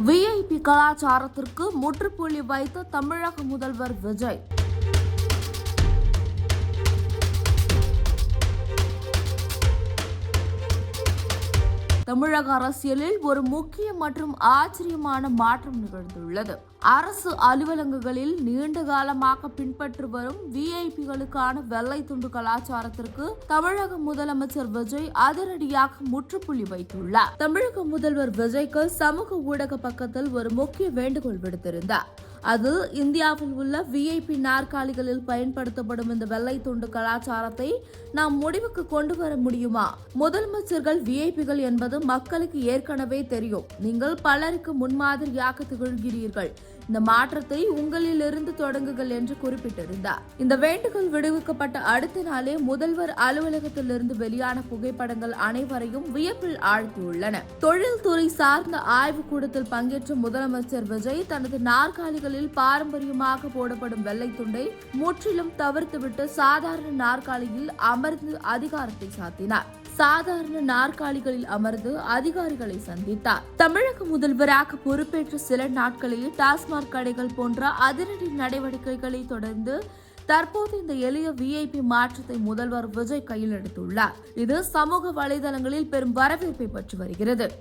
VIP கலாச்சாரத்திற்கு முற்றுப்புள்ளி வைத்த தமிழக முதல்வர் விஜய். தமிழக அரசியலில் ஒரு முக்கிய மற்றும் ஆச்சரியமான மாற்றம் நிகழ்ந்துள்ளது. அரசு அலுவலகங்களில் நீண்ட காலமாக பின்பற்றி வரும் விஐபிகளுக்கான வெள்ளை துண்டு கலாச்சாரத்திற்கு தமிழக முதலமைச்சர் விஜய் அதிரடியாக முற்றுப்புள்ளி வைத்துள்ளார். தமிழக முதல்வர் விஜய்க்கு சமூக ஊடக பக்கத்தில் ஒரு முக்கிய வேண்டுகோள் விடுத்திருந்தார். அது இந்தியாவில் உள்ள விஐபி நாற்காலிகளில் பயன்படுத்தப்படும் இந்த வெள்ளை துண்டு கலாச்சாரத்தை நாம் முடிவுக்கு கொண்டு வர முடியுமா? முதலமைச்சர்கள் விஐபிகள் என்பது மக்களுக்கு ஏற்கனவே தெரியும். நீங்கள் பலருக்கு முன்மாதிரியாக திகழ்கிறீர்கள். இந்த மாற்றத்தை உங்களிலிருந்து தொடங்குங்கள் என்று குறிப்பிட்டிருந்தார். இந்த வேண்டுகோள் விடுவிக்கப்பட்ட அடுத்த நாளே முதல்வர் அலுவலகத்திலிருந்து வெளியான புகைப்படங்கள் அனைவரையும் வியப்பில் ஆழ்த்தியுள்ளன. தொழில்துறை சார்ந்த ஆய்வுக் கூட்டத்தில் பங்கேற்ற முதலமைச்சர் விஜய் தனது நாற்காலிகளில் பாரம்பரியமாக போடப்படும் வெள்ளை துண்டை முற்றிலும் தவிர்த்துவிட்டு சாதாரண நாற்காலியில் அமர்ந்து அதிகாரத்தை சாத்தினார். சாதாரண நாற்காலிகளில் அமர்ந்து அதிகாரிகளை சந்தித்தார். தமிழக முதல்வராக பொறுப்பேற்ற சில நாட்களில் டாஸ்மாக் கடைகள் போன்ற அதிரடி நடவடிக்கைகளை தொடர்ந்து தற்போது இந்த எளிய விஐபி மாற்றத்தை முதல்வர் விஜய் கையில் எடுத்துள்ளார். இது சமூக வலைதளங்களில் பெரும் வரவேற்பை பெற்று வருகிறது.